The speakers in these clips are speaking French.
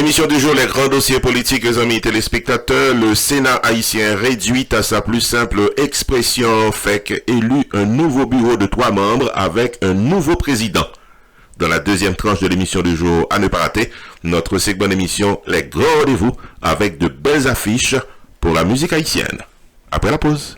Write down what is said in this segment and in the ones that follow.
L'émission du jour, les grands dossiers politiques, les amis téléspectateurs, le Sénat haïtien réduit à sa plus simple expression fait élu un nouveau bureau de 3 membres avec un nouveau président. Dans la deuxième tranche de l'émission du jour, à ne pas rater, notre segment d'émission Les grands rendez-vous avec de belles affiches pour la musique haïtienne. Après la pause.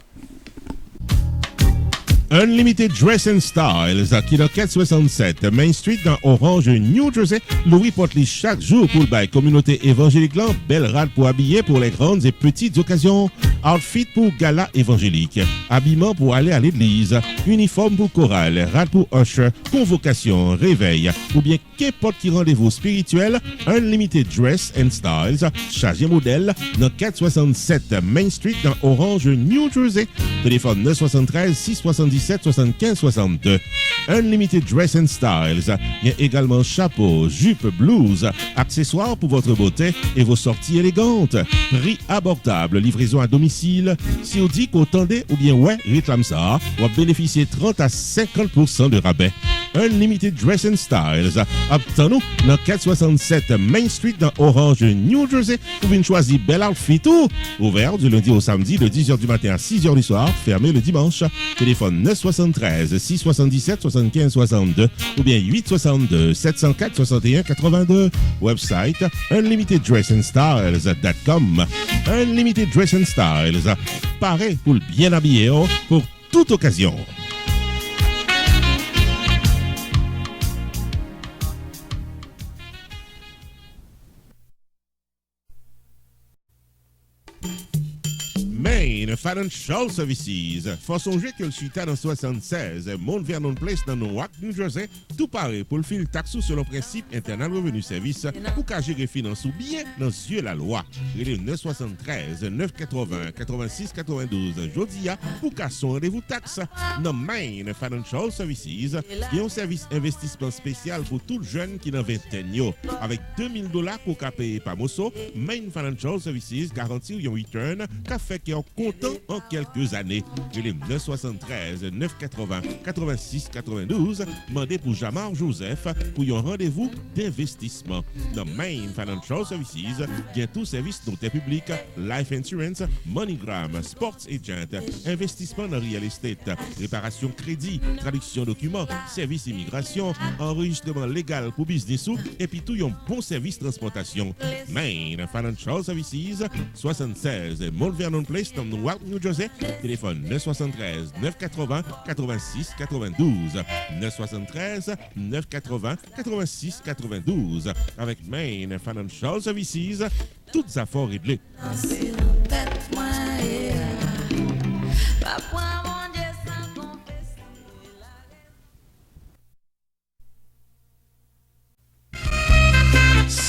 Unlimited Dress and Styles, qui dans 467 Main Street dans Orange, New Jersey, Louis Portly chaque jour pour la communauté évangélique, belle rade pour habiller pour les grandes et petites occasions, outfit pour gala évangélique, habillement pour aller à l'église, uniforme pour chorale, rade pour usher, convocation, réveil, ou bien qu'importe qui rendez-vous spirituel, Unlimited Dress and Styles, chargé modèle dans 467 Main Street dans Orange, New Jersey, téléphone 973 677 75 62. Unlimited Dress and Styles. Il y a également chapeau, jupe, blouse, accessoires pour votre beauté et vos sorties élégantes. Prix abordable, livraison à domicile. Si vous dites qu'au tendez ou bien ouais, réclame ça, vous bénéficiez 30 à 50% de rabais. Unlimited Dress and Styles. Obtenez-nous dans 467 Main Street dans Orange, New Jersey. Vous pouvez choisir bel outfit tout. Ouvert du lundi au samedi de 10h du matin à 6h du soir. Fermé le dimanche. Téléphone 973 677 75 62 ou bien 862 704 61 82. Website unlimiteddressandstyles.com. Unlimited Dress and Styles. Paré pour le bien habillé pour toute occasion. Main Financial Services. Faut songer que le suite dans 76, Mount Vernon Place dans Newark, New Jersey, tout pareil pour le fil taxe sur le principe Internal Revenue Service pour qu'à gérer finance ou bien dans yeux la loi. Relais 973 980 86 92 Jodia pour qu'à son rendez-vous taxe. Dans Main Financial Services, il y a un service investissement spécial pour tout le jeune qui n'a 20 ans. Avec $2000 pour qu'à payer par Mosso, Main Financial Services garantit un return qu'a fait en comptant en quelques années. Les 973 980 86 92 demandez pour Jamar Joseph pour un rendez-vous d'investissement. Dans Main Financial Services, il y a tout service notaire public, life insurance, MoneyGram, sports agent, investissement dans real estate, réparation crédit, traduction documents, service immigration, enregistrement légal pour business et puis tout un bon service transportation. Main Financial Services, 76 Mount Vernon Place dans Newark, New Jersey. Téléphone 973 980 86 92. 973 980 86 92. Avec Main Financial Services, toutes affaires réglées.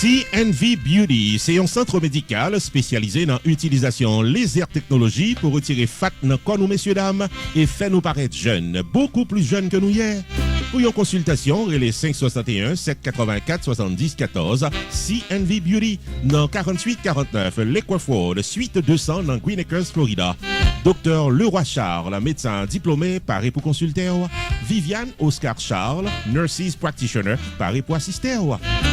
CNV Beauty, c'est un centre médical spécialisé dans l'utilisation laser technologie pour retirer fat dans corps nous messieurs dames et faire nous paraître jeunes, beaucoup plus jeunes que nous hier. Pour une consultation, relais 561 784 70 14 CNV Beauty dans 4849 Lakewood, suite 200 dans Green Acres, Florida. Docteur Leroy Charles, médecin diplômé, paré pour consulter. Viviane Oscar Charles, nurses practitioner, paré pour assister.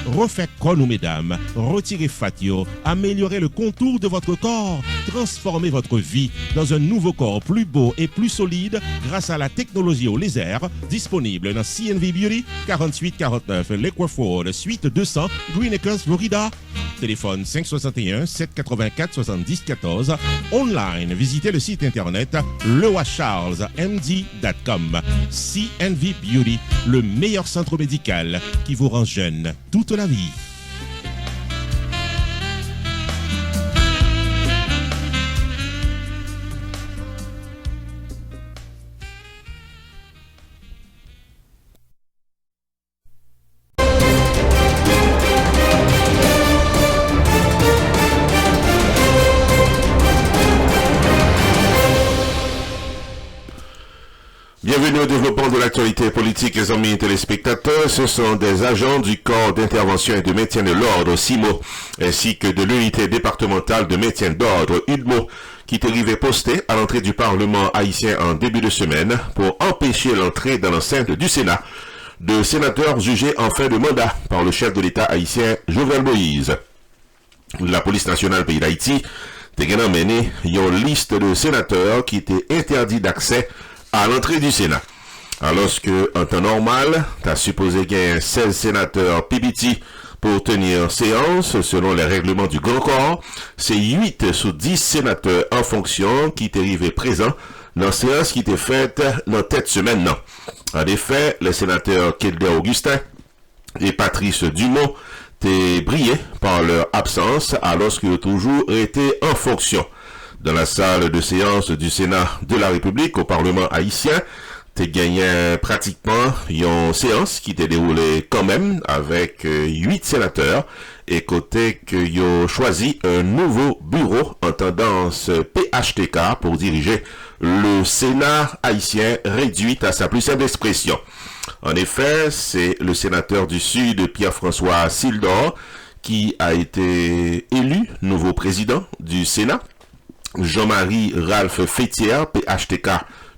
Refait corps nous mesdames, retirez fatio, améliorez le contour de votre corps, transformez votre vie dans un nouveau corps plus beau et plus solide grâce à la technologie au laser disponible dans CNV Beauty 4849 Lakewood, suite 200 Green Acres, Florida. Téléphone 561 784 70 14. Online, visitez le site internet leroycharlesmd.com. CNV Beauty, le meilleur centre médical qui vous rend jeune toute la vie. Bienvenue au développement de l'actualité politique, les amis téléspectateurs. Ce sont des agents du corps d'intervention et de maintien de l'ordre, CIMO, ainsi que de l'unité départementale de maintien d'ordre, UDMO, qui est arrivé posté à l'entrée du Parlement haïtien en début de semaine pour empêcher l'entrée dans l'enceinte du Sénat de sénateurs jugés en fin de mandat par le chef de l'État haïtien Jovenel Moïse. La police nationale pays d'Haïti a mené une liste de sénateurs qui étaient interdits d'accès à l'entrée du Sénat. Alors que, en temps normal, t'as supposé qu'il y ait 16 sénateurs PBT pour tenir séance, selon les règlements du Grand Corps. C'est 8 sur 10 sénateurs en fonction qui étaient arrivés présents dans la séance qui était faite dans cette semaine. Non. En effet, les sénateurs Kelder Augustin et Patrice Dumont étaient brillés par leur absence alors qu'ils ont toujours été en fonction. Dans la salle de séance du Sénat de la République au Parlement haïtien, t'es gagné pratiquement une séance qui t'est déroulée quand même avec 8 sénateurs et côté que ont choisi un nouveau bureau en tendance PHTK pour diriger le Sénat haïtien réduit à sa plus simple expression. En effet, c'est le sénateur du Sud, Pierre-François Sildor, qui a été élu nouveau président du Sénat. Jean-Marie Ralph Fétière, PHTK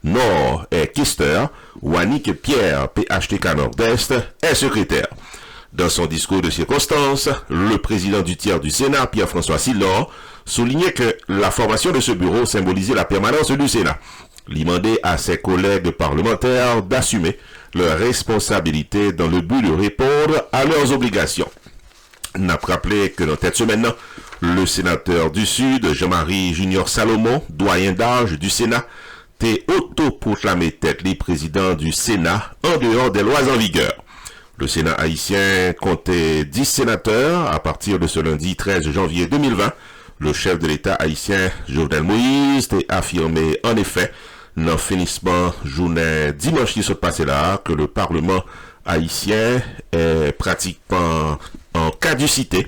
Nord est Kister, Wannick Pierre, PHTK Nord-Est, est secrétaire. Dans son discours de circonstance, le président du tiers du Sénat, Pierre-François Sildor, soulignait que la formation de ce bureau symbolisait la permanence du Sénat. Il demandait à ses collègues parlementaires d'assumer leurs responsabilités dans le but de répondre à leurs obligations. N'a rappelé que dans cette semaine, le sénateur du Sud, Jean-Marie Junior Salomon, doyen d'âge du Sénat, t'est autoproclamé tête les présidents du Sénat en dehors des lois en vigueur. Le Sénat haïtien comptait 10 sénateurs à partir de ce lundi 13 janvier 2020. Le chef de l'État haïtien, Jovenel Moïse, a affirmé en effet, dans le finissement journée dimanche qui s'est passé là, que le Parlement haïtien est pratiquement en caducité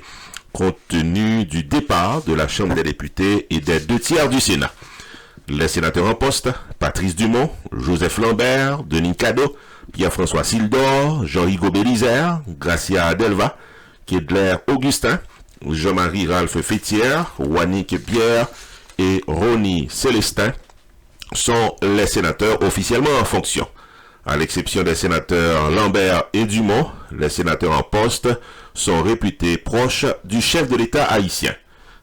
compte tenu du départ de la Chambre des députés et des 2/3 du Sénat. Les sénateurs en poste, Patrice Dumont, Joseph Lambert, Denis Cadeau, Pierre-François Sildor, Jean-Hugo Bélizer, Gracia Delva, Kedler Augustin, Jean-Marie Ralph Fétière, Wannick Pierre et Ronnie Célestin sont les sénateurs officiellement en fonction. À l'exception des sénateurs Lambert et Dumont, les sénateurs en poste sont réputés proches du chef de l'État haïtien.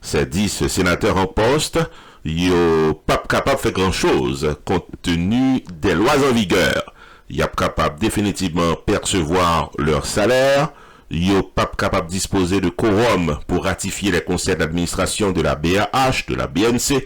Ces 10 sénateurs en poste, yo pas capable de faire grand chose compte tenu des lois en vigueur. Yo pas capable définitivement percevoir leur salaire. Yo pas capable de disposer de quorum pour ratifier les conseils d'administration de la BAH, de la BNC,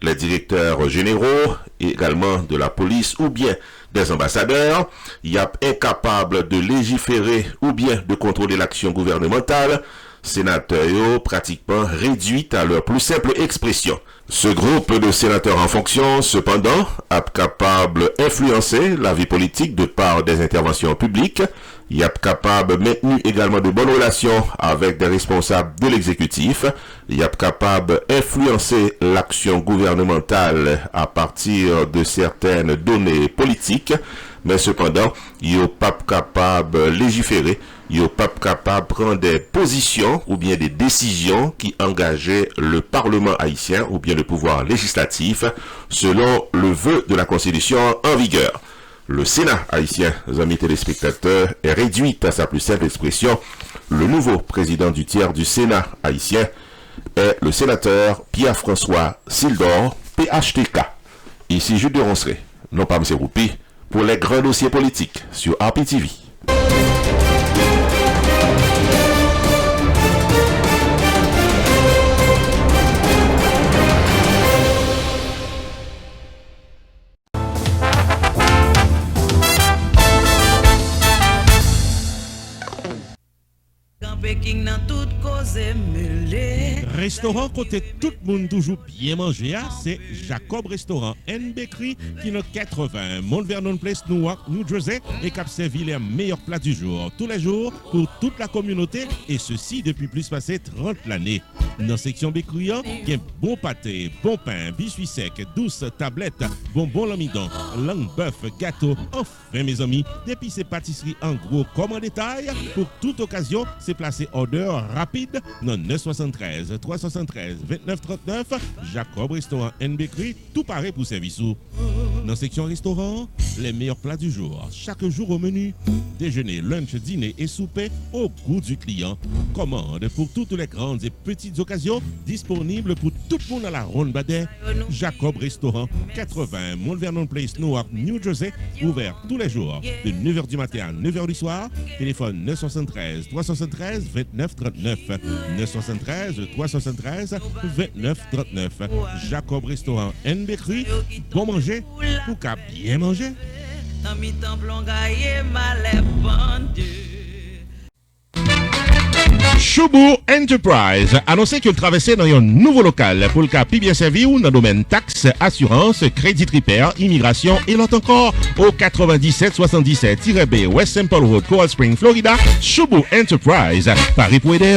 les directeurs généraux, et également de la police ou bien des ambassadeurs. Il y a incapable de légiférer ou bien de contrôler l'action gouvernementale. Sénateurs pratiquement réduits à leur plus simple expression. Ce groupe de sénateurs en fonction, cependant, est capable d'influencer la vie politique de par des interventions publiques. Il est capable de maintenir également de bonnes relations avec des responsables de l'exécutif. Il est capable d'influencer l'action gouvernementale à partir de certaines données politiques. Mais cependant, il n'est pas capable de légiférer. Il n'est pas capable de prendre des positions ou bien des décisions qui engageaient le Parlement haïtien ou bien le pouvoir législatif selon le vœu de la Constitution en vigueur. Le Sénat haïtien, amis téléspectateurs, est réduit à sa plus simple expression. Le nouveau président du tiers du Sénat haïtien est le sénateur Pierre-François Sildor, PHTK. Ici Jules de Ronceret, non pas M. Roupi, pour les grands dossiers politiques sur RPTV. Restaurant côté tout le monde toujours bien manger, c'est Jacob Restaurant and Bakery qui est 80 Mount Vernon Place, Newark, New Jersey et qui a servi les meilleurs plats du jour, tous les jours pour toute la communauté et ceci depuis plus passé 30 l'année. Dans la section bakery, il y a bon pâté, bon pain, biscuits secs, douces tablettes, bonbons l'amidon, langue bœuf, gâteau. Enfin mes amis, depuis ces pâtisseries en gros comme en détail, pour toute occasion, c'est placé order rapide dans 973 373 2939 Jacob Restaurant and Bakery, tout pareil pour service. Dans la section restaurant, les meilleurs plats du jour. Chaque jour au menu. Déjeuner, lunch, dîner et souper au goût du client. Commande pour toutes les grandes et petites occasions. Disponible pour tout le monde à la Ronde Badet. Jacob Restaurant, 80 Mount Vernon Place, Newark, New Jersey. Ouvert tous les jours de 9h du matin à 9h du soir. Téléphone 973 373 29 39. 973 373 29 39. Jacob Restaurant NBCRU. Bon manger ou qu'à bien manger. Choubou Enterprise annonçait qu'il traversait dans un nouveau local pour le cas plus bien servi ou dans le domaine taxes, assurance, crédit repair, immigration et l'autre encore au 9777-B West Simple Road, Coral Spring, Florida. Choubou Enterprise, Paris pour aider,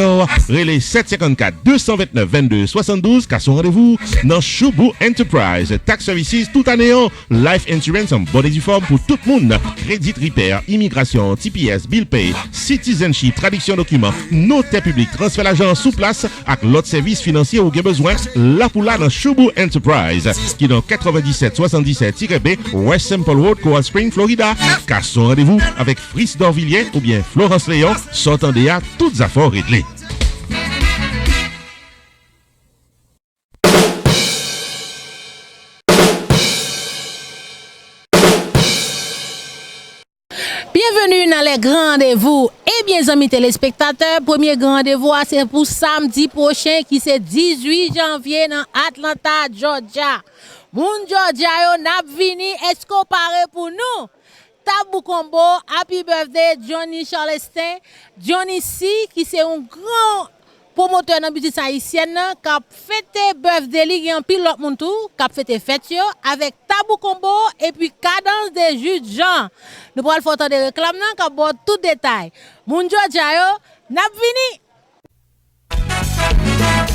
relais 754-229-22-72, car son rendez-vous dans Choubou Enterprise. Tax Services tout année, life insurance en bonne et due forme pour tout le monde, crédit repair, immigration, TPS, bill pay, citizenship, traduction documents, notaire public, transfert l'argent sous place avec l'autre service financier ou bien besoin, là pour là dans Choubou Enterprise, qui est dans 9777-B West Simple Road, Coral Spring, Florida. Car son rendez-vous avec Fritz Dorvilliers ou bien Florence Léon, s'entendez à toutes affaires réglées. Bienvenue dans les grands rendez-vous. Eh bien, amis téléspectateurs, premier grand rendez-vous, c'est pour samedi prochain qui c'est 18 janvier dans Atlanta, Georgia. Moun Georgia yo nap vini, est-ce qu'on parle pour nous? Tabou Combo, happy birthday Johnny Charleston. Johnny C, qui c'est un grand promoteur dans la musique haïtienne, qui a fêté birthday li en pilote moun tout, qui a fêté fête yo avec Tabou Combo et puis cadence des jus de Jean. Nous pourrons faire des réclames qui abordent tout détail. Moun Georgia yo nap vini.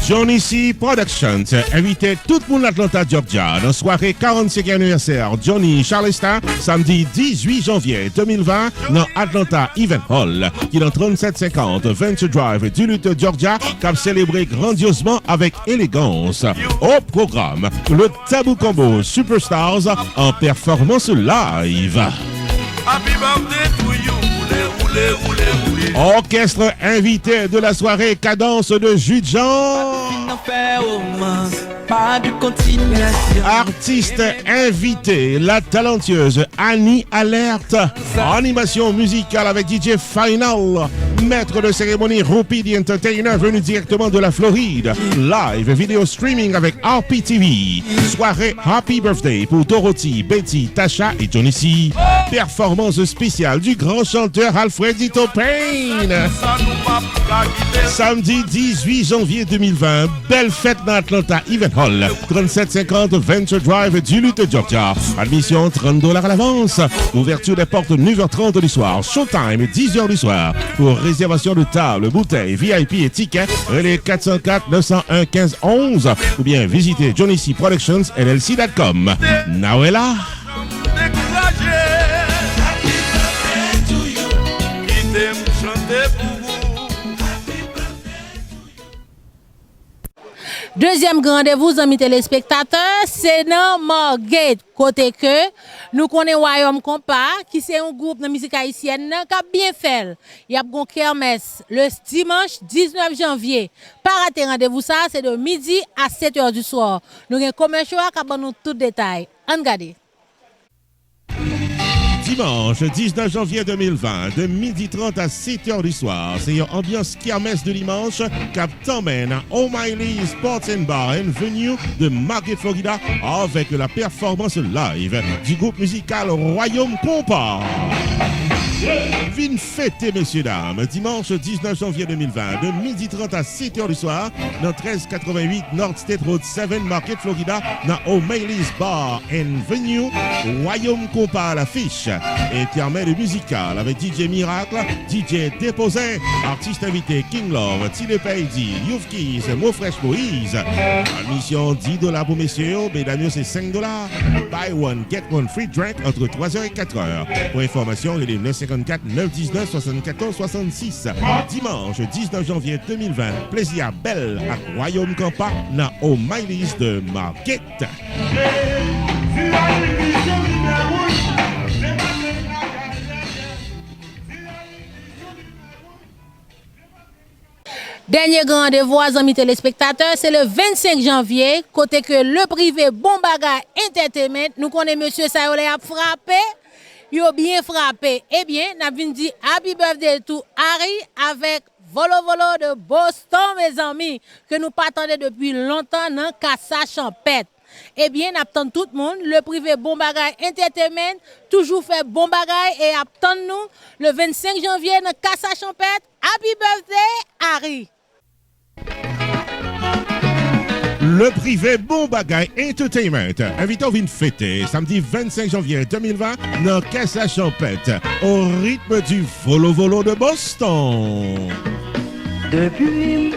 Johnny C Productions invite tout le monde d'Atlanta, Georgia dans la soirée 45e anniversaire Johnny Charleston, samedi 18 janvier 2020 dans Atlanta Event Hall, qui est dans 3750 Venture Drive, Duluth, Georgia, qui a célébré grandiosement avec élégance. Au programme, le Tabou Combo Superstars en performance live. Happy birthday to you. Orchestre invité de la soirée, cadence de jus de Jean. Artiste invité, la talentueuse Annie Alert. Animation musicale avec DJ Final. Maître de cérémonie Rupi the Entertainer venu directement de la Floride. Live vidéo streaming avec RPTV. Soirée Happy Birthday pour Dorothy, Betty, Tasha et Johnny C. Performance spéciale du grand chanteur Alfredito Payne. Samedi 18 janvier 2020, belle fête dans Atlanta Event Hall, 3750 Venture Drive, Duluth, Georgia. Admission $30 à l'avance. Ouverture des portes 9h30 du soir. Showtime 10h du soir. Pour réservation de table, bouteilles, VIP et tickets, relais 404 901 15 11 ou bien visitez johnnycproductionsllc.com. Nawela. Deuxième grand rendez-vous, amis téléspectateurs, c'est dans Margate, côté que nous connaissons Royaume Compas, qui c'est un groupe de musique haïtienne qui a bien fait. Il y a un kermesse le dimanche 19 janvier. Pas rater rendez-vous ça, c'est de midi à 7h du soir. Nous avons un commercial qui a nous tout détail. Regardez. Dimanche 19 janvier 2020, de 12h30 à 7h du soir, c'est une ambiance kermesse de dimanche qui t'emmène à O'Malley Sports and Bar and Venue de Margate, Florida, avec la performance live du groupe musical Royaume Compas. Vine fêter, messieurs, dames, dimanche 19 janvier 2020, de 12h30 à 7h du soir, dans 1388 North State Road 7, Margate, Florida, dans O'Malley's Bar and Venue, Royaume Compas à l'affiche. Et kermesse musical avec DJ Miracle, DJ Déposé, artiste invité King Love, Tile Paidi, Youth Keys, Mo Fresh Moïse. Admission $10 pour messieurs, mesdames c'est $5. Buy one, get one free drink entre 3h et 4h. Pour information, il est 954 919 74 66. Dimanche 19 janvier 2020, plaisir belle à Royaume Compas, dans O'Malley's de Margate. Dernier grand rendez-vous, amis téléspectateurs, c'est le 25 janvier, côté que le privé Bon Bagay Entertainment, nous connaissons monsieur Sayole a frappé, il a bien frappé. Eh bien, nous avons dit happy birthday to Harry avec Volo Volo de Boston, mes amis, que nous attendons depuis longtemps dans Casa Champêtre. Eh bien, attend tout le monde, le privé Bon Bagay Entertainment, toujours fait bon bagay et attend nous le 25 janvier dans Casa Champêtre. Happy birthday, Harry! Le privé Bon Bagay Entertainment invite à venir fêter samedi 25 janvier 2020 dans Casa Champêtre au rythme du Volo Volo de Boston. Depuis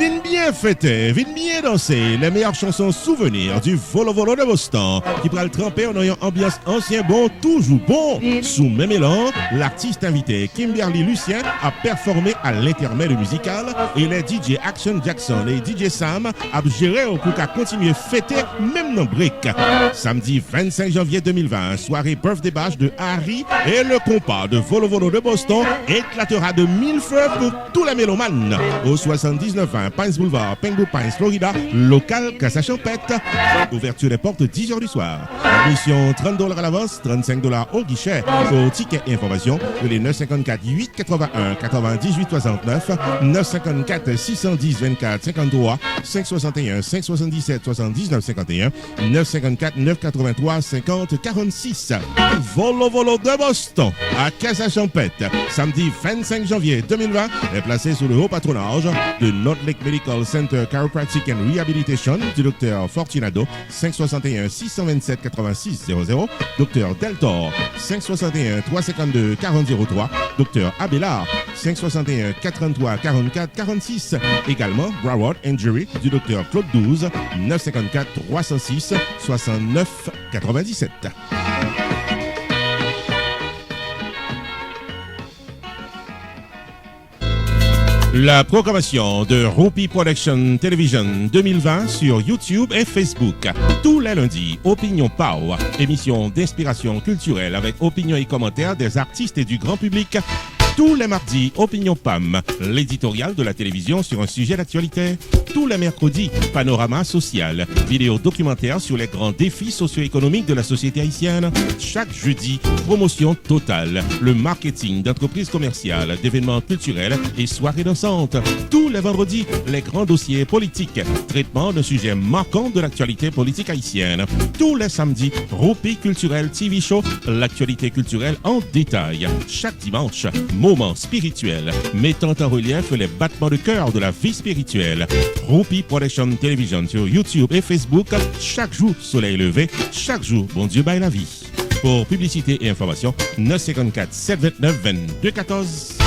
Viens bien fêter, viens bien danser les meilleures chansons souvenirs du Volo Volo de Boston qui pourra le tremper en ayant ambiance ancien bon, toujours bon. Sous même élan, l'artiste invité Kimberly Lucien a performé à l'intermède musical et les DJ Action Jackson et DJ Sam a géré pour qu'à continuer fêter même dans break. Samedi 25 janvier 2020, soirée birthday bash de Harry et le compas de Volo Volo de Boston éclatera de 1000 feux pour tous les mélomanes au 7920 Pines Boulevard, Pengu Pines, Florida, local Casa Champêtre. Ouverture des portes 10h du soir. Admission $30 à l'avance, $35 au guichet. Pour tickets et informations, les 954 881 98 69, 954 610 24 53, 561 577 79 51, 954 983 50 46. Volo Volo de Boston à Casa Champêtre, samedi 25 janvier 2020, est placé sous le haut patronage de North Lake Medical Center Chiropractic and Rehabilitation du Dr Fortunado, 561 627 86 00, Dr Deltor, 561 352 4003, Dr Abelard, 561 433 44 46. Également, Broward Injury du Dr Claude 12, 954 306 69 97. La programmation de Rupi Production Television 2020 sur YouTube et Facebook. Tous les lundis, Opinion Power, émission d'inspiration culturelle avec opinions et commentaires des artistes et du grand public. Tous les mardis, Opinion PAM, l'éditorial de la télévision sur un sujet d'actualité. Tous les mercredis, Panorama social, vidéo documentaire sur les grands défis socio-économiques de la société haïtienne. Chaque jeudi, promotion totale, le marketing d'entreprises commerciales, d'événements culturels et soirées dansantes. Tous les vendredis, les grands dossiers politiques, traitement de sujets marquants de l'actualité politique haïtienne. Tous les samedis, Rupi Culturel TV Show, l'actualité culturelle en détail. Chaque dimanche, moment spirituel, mettant en relief les battements de cœur de la vie spirituelle. Rupi Production Television sur YouTube et Facebook, chaque jour soleil levé, chaque jour bon Dieu baille la vie. Pour publicité et information, 954 729 22 14.